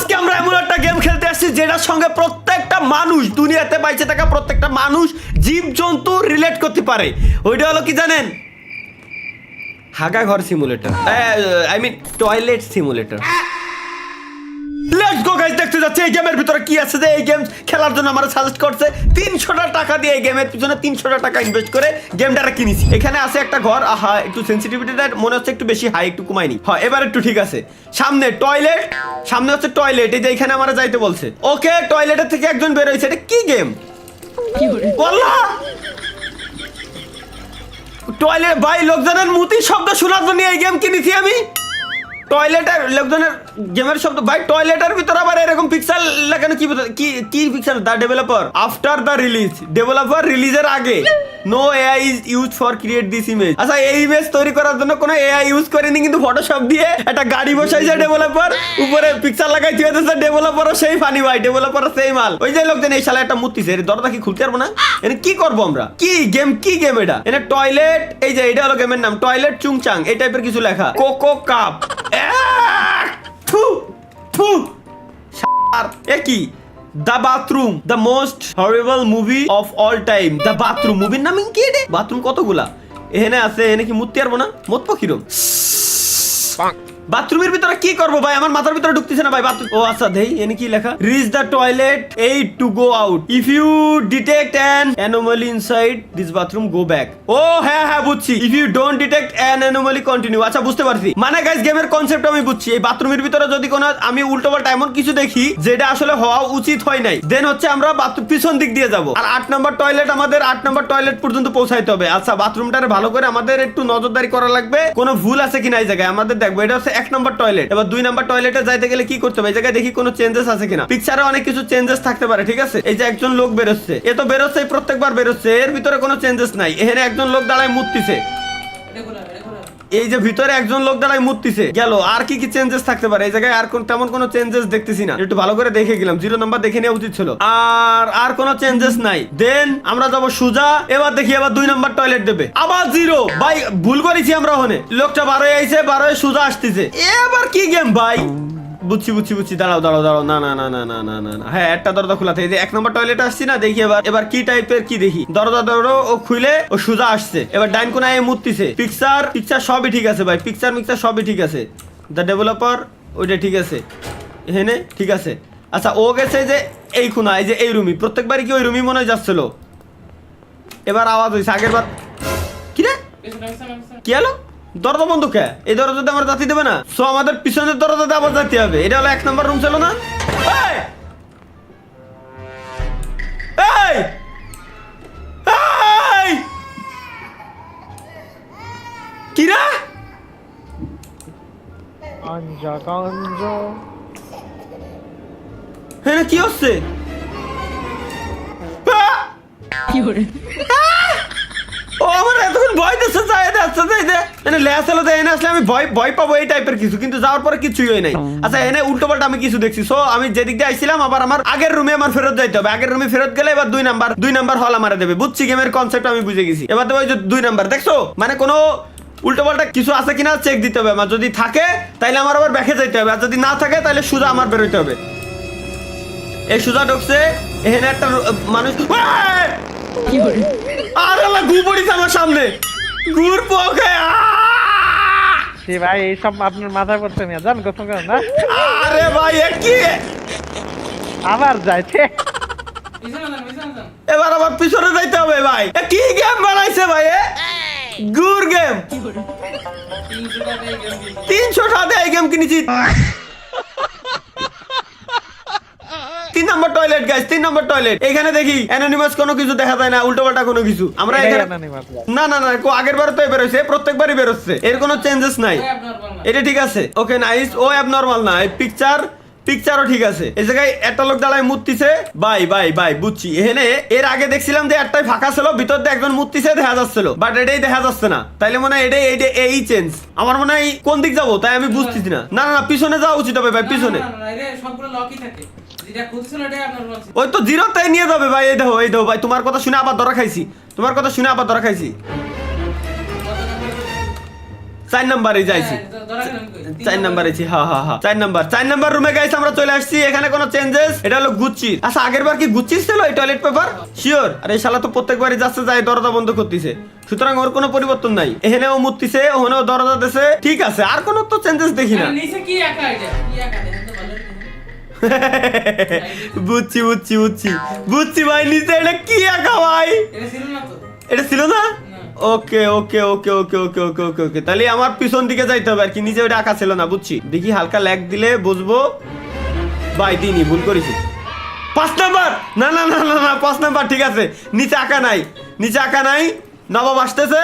আজকে আমরা এমন একটা গেম খেলতে আসছি যেটার সঙ্গে প্রত্যেকটা মানুষ দুনিয়াতে বাইচে থাকা প্রত্যেকটা মানুষ জীবজন্তু রিলেট করতে পারে। ওইটা হলো কি জানেন? হাগা ঘর simulator, I mean toilet simulator. Let's go guys, দেখতে যাচ্ছে এই গেমের ভিতরে কি আছে। যে এই গেম খেলার জন্য আমরা সাজেস্ট করছে 300 টাকা দিয়ে এই গেমের পিছনে 300 টাকা ইনভেস্ট করে গেমটা কিনেছি। এখানে আছে একটা ঘর, আহা একটু সেনসিটিভিটিটা মনে হচ্ছে একটু বেশি হাই, একটু কমাইনি। হ্যাঁ এবার একটু ঠিক আছে। সামনে টয়লেট, সামনে হচ্ছে টয়লেট, এই যে এখানে আমরা যাইতে বলছে। ওকে টয়লেটের থেকে একজন বের হইছে। এটা কি গেম? বললা টয়লেট ভাই, লোকজনের মুতি শব্দ শোনার জন্য এই গেম কিনেছি আমি। টয়লেটের লোকজনের গেমের শব্দ ভাই, টয়লেটের ভিতরে আবার এরকম পিক্সেল লাগানো কি কি pixel? The developer after the release, developer রিলিজের আগে no AI is use for create this image. আচ্ছা এই ইমেজ তৈরি করার জন্য কোনো এআই ইউজ করেনি, কিন্তু ফটোশপ দিয়ে একটা গাড়ি বসাইছে ডেভেলপার, উপরে পিক্সেল লাগাই দিয়ে দিয়েছে ডেভেলপারও সেই ফানি ভাই, ডেভেলপারও সেই মাল। ওই যে লোকজন এই শালা একটা মুতিছে, এর দরজা কি খুলতে পারবো না? এনে কি করবো আমরা? কি গেম, কি গেম এটা? এনে টয়লেট, এই যে এটা হলো গেমের নাম টয়লেট চুংচাং, এই টাইপের কিছু লেখা। কোকো কাপ, কি the bathroom, the most horrible movie of all time. The bathroom মুভির নাম কি? বাথরুম কতগুলা এখানে আছে, এনে কি মুততে পারবো না? মত কিরম বাথরুমের ভিতরে কি করবো ভাই? আমার মাথার ভিতরে ঢুকতেছে না ভাই বাথরুম। ও আচ্ছা দেই এনে কি লেখা? Reach the toilet 8 to go out, if you detect an anomaly inside this bathroom go back. ও হ্যাঁ হ্যাঁ বুঝছি, if you don't detect an anomaly continue. আচ্ছা বুঝতে পারছি, মানে গাইস গেমের কনসেপ্ট আমি বুঝছি। এই বাথরুমের ভিতরে যদি কোনো আমি উল্টোপাল্টা এমন কিছু দেখি যেটা আসলে হওয়া উচিত হয় নাই, দেন হচ্ছে আমরা বাথরুম পিছন দিক দিয়ে যাব। আর 8 নম্বর টয়লেট, আমাদের 8 নম্বর টয়লেট পর্যন্ত পৌঁছাইতে হবে। আচ্ছা বাথরুমটারে ভালো করে আমাদের একটু নজরদারি করা লাগবে, কোনো ভুল আছে কিনা এই জায়গায় আমাদের দেখবো। এটা হচ্ছে 1 নম্বর টয়লেট। এবার 2 নম্বর টয়লেটে যাইতে গেলে কি করতে হবে? এই জায়গায় দেখি কোনো চেঞ্জেস আছে কিনা। পিকচারে অনেক কিছু চেঞ্জেস থাকতে পারে, ঠিক আছে? এই যে একজন লোক বেরোচ্ছে, এ তো বেরোচ্ছে প্রত্যেকবার বেরোচ্ছে, এর ভিতরে কোনো চেঞ্জেস নাই। এখানে একজন লোক দাঁড়ায় মুততিছে, এই যে ভিতরে একজন লোক দাঁড়ায় মুততিছে গেল। আর কি কি চেঞ্জেস থাকতে পারে এই জায়গায়? আর তেমন কোনো চেঞ্জেস দেখতেছি না। একটু ভালো করে দেখে গেলাম, 0 নাম্বার দেখে নেওয়া উচিত ছিল। আর কোনো চেঞ্জেস নাই। দেন আমরা যাবো সুজা। এবার দেখি এবার 2 নাম্বার টয়লেট দেবে, আবার 0 ভাই, ভুল করেছি আমরা। ওখানে লোকটা 12 আইছে, 12 সুজা আসতেছে। এবার কি গেম ভাই? বুঝছি বুঝছি বুঝছি, দাঁড়াও দাঁড়াও দাঁড়াও, না না না না না না না না, হ্যাঁ একটা দরজা খোলা থাকে। 1 নম্বর টয়লেটে আসছি না, দেখি এবার কি টাইপের কি দেখি। দরজা ধরো ও খুলে ও সোজা আসছে। এবার ডাইন কোনায় মুততিছে। পিকচার সবই ঠিক আছে ভাই, পিকচার সবই ঠিক আছে। দ্য ডেভেলপার ওইটা ঠিক আছে, এখানে ঠিক আছে। আচ্ছা ও গেছে যে এই কোনা, এই যে এই রুমি, প্রত্যেকবারই কি ওই রুমি মনে হয় যাচ্ছিল। এবার আওয়াজ হয়েছে আগের বার। কি রে কি হলো? দরজা বন্ধ কে? এই দরজাতে আমরা যাতে দেবে না, সো আমাদের পিছনের দরজাতে আবার যেতে হবে। এটা হলো 1 নম্বর রুম ছিল না? এই এই কি রে? আঞ্জা কাঞ্জা হ্যাঁ কি হচ্ছে? কি করে? ও আমার এতক্ষণ ভয় দিচ্ছে, এনে আসলে আমি ভয় পাবো এই টাইপের কিছু, কিন্তু যাওয়ার পরে কিছুই হয় নাই। আচ্ছা এনে উল্টো পাল্টা আমি কিছু দেখছি। সো আমি যেদিক দিয়ে আইছিলাম আবার আমার আগের রুমে আমার ফেরত যাইতে হবে। আগের রুমে ফেরত গেলে এবার 2 নাম্বার হল আমারে দেবে। বুঝছি গেমের কনসেপ্ট আমি বুঝে গেছি। এবার দেবো ওই যে 2 নাম্বার, দেখছো? মানে কোনো উল্টো পাল্টা কিছু আছে কিনা চেক দিতে হবে আমার। যদি থাকে তাইলে আমার আবার ব্যাকে যাইতে হবে, আর যদি না থাকে তাহলে সোজা আমার বেরোইতে হবে। এই সোজা ঢুকছে, এখানে একটা মানুষ। কি করে? আরে আমার গু পড়িছে আমার সামনে, গুর পকে। সে ভাই এইসব আপনার মাথায় পড়ছে না, জান কত কেন না? আরে ভাই এ কি? আবার যাইছে, এবার আবার পিছনে যাইতে হবে ভাই। এ কি গেম বানাইছে ভাই? এ গুর গেম। 300 টাকা এই গেম কিনেছি। 3 নম্বর টয়লেট গাইস, 3 নম্বর টয়লেট। এখানে দেখি অ্যানোনিমাস কোনো কিছু দেখা যায় না, উল্টোপাল্টা কোনো কিছু। আমরা এখানে না না না, আগের বার তো বের হইছে, প্রত্যেকবারই বের হচ্ছে, এর কোনো চেঞ্জেস নাই। এটা ঠিক আছে, ওকে নাইস। ও অ্যাবনরমাল না, এই পিকচারও ঠিক আছে। এই জায়গায় একটা লোক দাঁড়ায় মুততিছে। বাই বুঝছি। এখানে এর আগে দেখছিলাম যে একটাই ফাঁকা ছিল, ভিতর দিয়ে একজন মুততিছে দেখা যাচ্ছিল, বাট এটাই দেখা যাচ্ছে না। তাইলে মনে হয় এই চেঞ্জ। আমার মনে হয় কোন দিক যাবো তাই আমি বুঝতেছি না। না না পিছনে যাওয়া উচিত হবে ভাই, পিছনে। ওই তো 0-তেই নিয়ে যাবে ভাই। এই দেখো ভাই, তোমার কথা শুনে আবার ধরা খাইছি। 4 নাম্বারে যাইছি 4 নাম্বারে আছি হ্যাঁ 4 নাম্বার রুমে গাইস আমরা চলে আসছি এখানে কোনো চেঞ্জেস এটা হলো গুচ্চি আচ্ছা আগের বার কি গুচ্চি ছিল এই টয়লেট পেপার শিওর আরে শালা তো প্রত্যেকবারই যাচ্ছে যায় দরজা বন্ধ করতেছে সুতরাং ওর কোনো পরিবর্তন নাই এখানেও মুততিছে ওখানেও দরজা দিছে ঠিক আছে আর কোনো তো চেঞ্জেস দেখি না নিচে কি একা এটা কি একা দেখেন তো ভালো বুঝছি ভাই নিচে এটা কি একা ভাই এটা ছিল না তো এটা ছিল না ওকে তাহলে আমার পিছন দিকে যাইতে হবে আর কি নিচে ওটা আঁকা ছিল না বুঝছি দেখি হালকা ল্যাগ দিলে বুঝবো ভাই দিনই ভুল করেছি 5 নাম্বার না 5 নাম্বার ঠিক আছে নিচে আঁকা নাই নবাব আসতেছে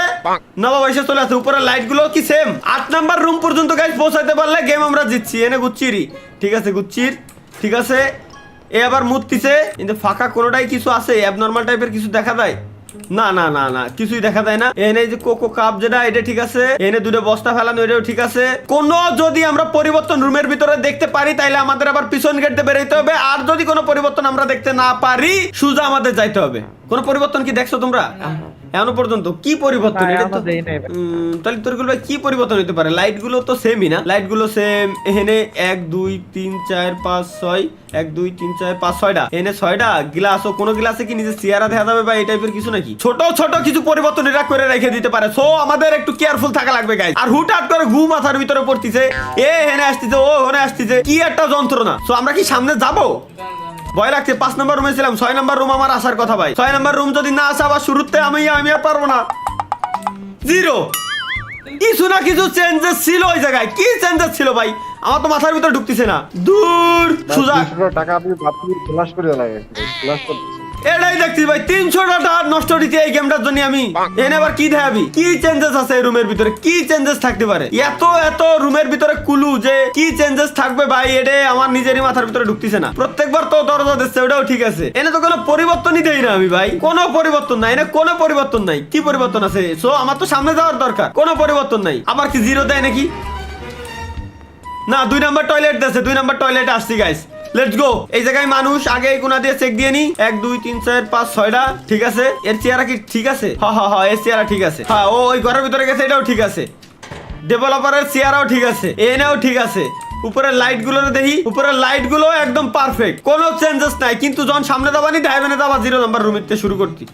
নবাব এসে চলে আসছে উপরে লাইট গুলো কি সেম 8 নাম্বার রুম পর্যন্ত গাইস পৌঁছাইতে পারলে গেম আমরা জিতছি এনে গুচ্ছিরই ঠিক আছে গুচ্ছির ঠিক আছে এ আবার মুততিছে কিন্তু ফাঁকা কোনোটাই কিছু আছে অ্যাবনর্মাল টাইপের কিছু দেখা যায় না কিছুই দেখা যায় না এনে যে কোকো কাপ যেটা এটা ঠিক আছে এনে দুটো বস্তা ফেলানো এটাও ঠিক আছে কোন যদি আমরা পরিবর্তন রুমের ভিতরে দেখতে পারি তাইলে আমাদের আবার পিছন গেট দিয়ে বেরোতে হবে আর যদি কোনো পরিবর্তন আমরা দেখতে না পারি সোজা আমাদের যাইতে হবে কোনো পরিবর্তন কি দেখছো তোমরা এখনো পর্যন্ত কি পরিবর্তন না, এটা তো এখনো দেই নাই। তাহলে তোর গুলো কি পরিবর্তন হতে পারে লাইট গুলো তো সেমই না লাইট গুলো সেম এখানে 1 2 3 4 5 6 1 2 3 4 5 6টা এনে 6টা গ্লাস ও কোন গ্লাসে কি নিজে চেয়ারা দেখা যাবে বা এই টাইপের কিছু নাকি ছোট কিছু পরিবর্তন এরা করে রেখে দিতে পারে সো আমাদের একটু কেয়ারফুল থাকা লাগবে গাইস আর হুটহাট করে ঘুম মাথার ভিতরে পড়তিছে এ হেনে আসতিছে ও ওখানে আসতিছে কি একটা যন্ত্রণা সো আমরা কি সামনে যাবো ভয় লাগছে 5 নাম্বার রুমে ছিলাম 6 নাম্বার রুম আমার আসার কথা ভাই 6 নাম্বার রুম যদি না আসে আবার শুরুতে আমি আর পারবো না জিরো কিছু না কিছু চেঞ্জেস ছিল ওই জায়গায় কি চেঞ্জেস ছিল ভাই আমার তো মাথার ভিতরে ঢুকতেছে না দূর সুজা টাকা আপনি বাতিল ফ্লাশ করে লাগে ফ্লাশ করতেছে এটাই দেখছি ভাই 300 টাকা নষ্ট দিতে এই গেমটার জন্য আমি এনে আবার কি দেখাবি কি চেঞ্জেস আছে এই রুমের ভিতরে কি চেঞ্জেস থাকতে পারে এত রুমের ভিতরে কুলু যে কি চেঞ্জেস থাকবে ভাই এটা আমার নিজেরই মাথার ভিতরে ঢুকতেছে না প্রত্যেকবার তো দরজা দিচ্ছে ওটাও ঠিক আছে এনে তো কোনো পরিবর্তনই দেই না আমি ভাই কোনো পরিবর্তন নাই এনে কোনো পরিবর্তন নাই কি পরিবর্তন আছে সো আমার তো সামনে যাওয়ার দরকার কোনো পরিবর্তন নাই আবার কি জিরো দেয় নাকি না 2 নাম্বার টয়লেট দেছে 2 নাম্বার টয়লেট আসছি গাইস লেটস গো এই জায়গায় মানুষ আগে এই কোণা দিয়ে চেক দিয়ে নি 1 2 3 4 5 6টা ঠিক আছে এর চেহারা কি ঠিক আছে হ্যাঁ এর চেহারা ঠিক আছে হ্যাঁ ও ওই ঘরের ভিতরে গেছে এটাও ঠিক আছে ডেভেলপারের চেহারাও ঠিক আছে এনেও ঠিক আছে উপরের লাইট গুলো দেখি উপরের লাইট গুলো একদম পারফেক্ট কোনো চেঞ্জেস নাই কিন্তু যখন সামনে যাবানি ডাইভেনে যাবা 0 নাম্বার রুমিতে শুরু করতি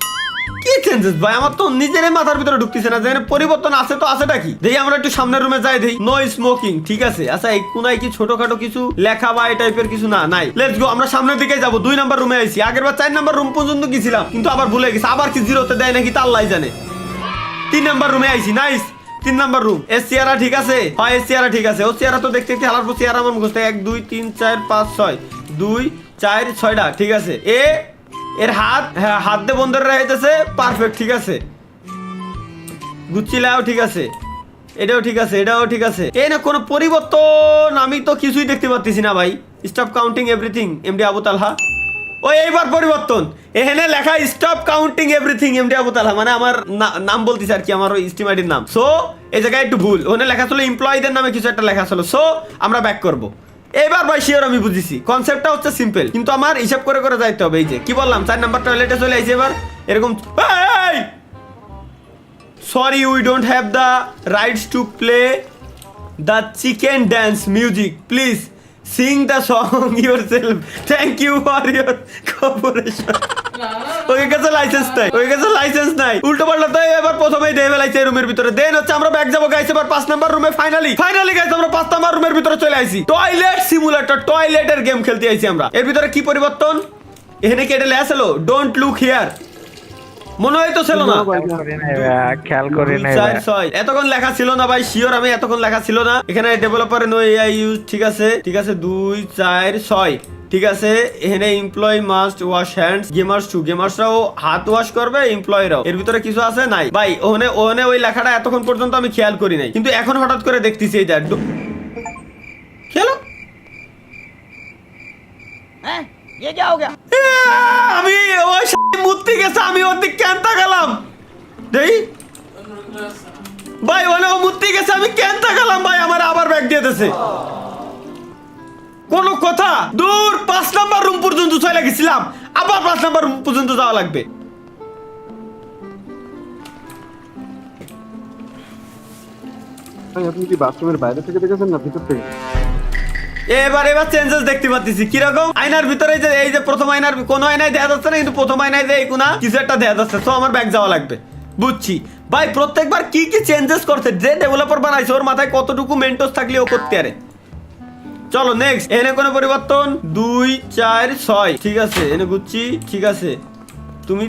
কি চেঞ্জেস ভাই আমার তো নিজেরই মাথার ভিতরে ঢুকতেছে না যেখানে পরিবর্তন আছে তো আছেটা কি দেখি আমরা একটু সামনের রুমে যাই দেখি নো স্মোকিং ঠিক আছে আচ্ছা এই কোনায় কি ছোটখাটো কিছু লেখা বা এই টাইপের কিছু নাই লেটস গো আমরা সামনের দিকে যাব 2 নাম্বার রুমে আইছি আগের বার 4 নাম্বার রুম পর্যন্ত গেছিলাম কিন্তু আবার ভুলে গেছি আবার কি জিরোতে দেয় নাকি তা আল্লাহই জানে 3 নাম্বার রুমে আইছি নাইস 3 নাম্বার রুম এর চেহারা ঠিক আছে হ্যাঁ এর চেহারা ঠিক আছে ও চেহারা তো দেখতে দেখতে হালার পর চেহারা আমার মুখস্থ 1 2 3 4 5 6 2 4 6টা ঠিক আছে এর হাত হ্যাঁ হাত দিয়ে বন্ধ রাখতেছে পারফেক্ট ঠিক আছে গুচ্ছিলাও ঠিক আছে এটাও ঠিক আছে এই না কোনো পরিবর্তন আমি তো কিছুই দেখতে পাচ্ছি না ভাই stop counting everything MD Abu Talha ওই এইবার পরিবর্তন এখানে লেখা stop counting everything MD Abu Talha মানে আমার নাম বলতিস আর কি আমার ওই স্টিমাইটির নাম সো এই জায়গায় একটু ভুল ওখানে লেখা ছিল এমপ্লয়ীদের নামে কিছু একটা লেখা ছিল সো আমরা ব্যাক করবো এবার ভাই শিওর আমি বুঝেছি কনসেপ্টটা হচ্ছে সিম্পল কিন্তু আমার হিসাব করে যাইতে হবে এই যে কি বললাম 4 নাম্বার টয়লেটে চলে আইছে এবার এরকম sorry we don't have the rights to play the chicken dance music please sing the song yourself thank you for your cooperation okay কাছে লাইসেন্স নাই উল্টো পাল্টা তো এবার প্রথমেই দেই ফেলাইছে রুমের ভিতরে দেন হচ্ছে আমরা ব্যাক যাবো গাইস এবার 5 নাম্বার রুমে ফাইনালি গাইস আমরা 5 নাম্বার রুমের ভিতরে চলে আইছি টয়লেট সিমুলেটর টয়লেটের গেম খেলতে আইছি আমরা এর ভিতরে কি পরিবর্তন এখানে কি এটা লেখা ছিল ডোন্ট লুক হিয়ার মনে হয় তো ছিল না খেয়াল করি নাই এতক্ষণ লেখা ছিল না ভাই শিওর আমি এতক্ষণ লেখা ছিল না এখানে ডেভেলপার নো এআই ইউজ ঠিক আছে 2 4 6 ঠিক আছে এখানে এমপ্লয়ি মাস্ট ওয়াশ হ্যান্ডস গেমার্সরাও হাত ওয়াশ করবে এমপ্লয়িরাও এর ভিতরে কিছু আছে নাই ভাই ওখানে ওই লেখাটা এতক্ষণ পর্যন্ত আমি খেয়াল করি নাই কিন্তু এখন হঠাৎ করে দেখতেছি এইটা খেলো हैं ये क्या हो गया আমি ওই মূর্তি গেছে আমি ওর দিক কেন তাকালাম দেই ভাই ওনে ও মূর্তি গেছে আমি কেন তাকালাম ভাই আমার আবার ব্যাগ দিয়ে দিয়েছে কোন কথা দূর 5 নাম্বার রুম পর্যন্ত চলে গেছিলাম আবার 5 নাম্বার রুম পর্যন্ত যাওয়া লাগবে ভাই আপনি কি বাথরুমের বাইরে থেকে দেখেছেন না ভিতর থেকে? এবার চেঞ্জেস দেখতে পাচ্ছি কিরকম আয়নার ভিতরে এই যে প্রথম আয়নার কোন আয়নায় দেখা যাচ্ছে না, কিন্তু প্রথম আয়নায় যে এই কোনা কিছু একটা দেখা যাচ্ছে। তো আমার ব্যাগ যাওয়া লাগবে, বুঝছি ভাই। প্রত্যেকবার কি কি চেঞ্জেস করছে, যে ডেভেলপার বানাইছে ওর মাথায় কতটুকু মেন্টস থাকলে ও করতে পারে। চলো নেক্সট, এনে কোনো পরিবর্তন 2 4 6 ঠিক আছে, এনে বুঝছি ঠিক আছে।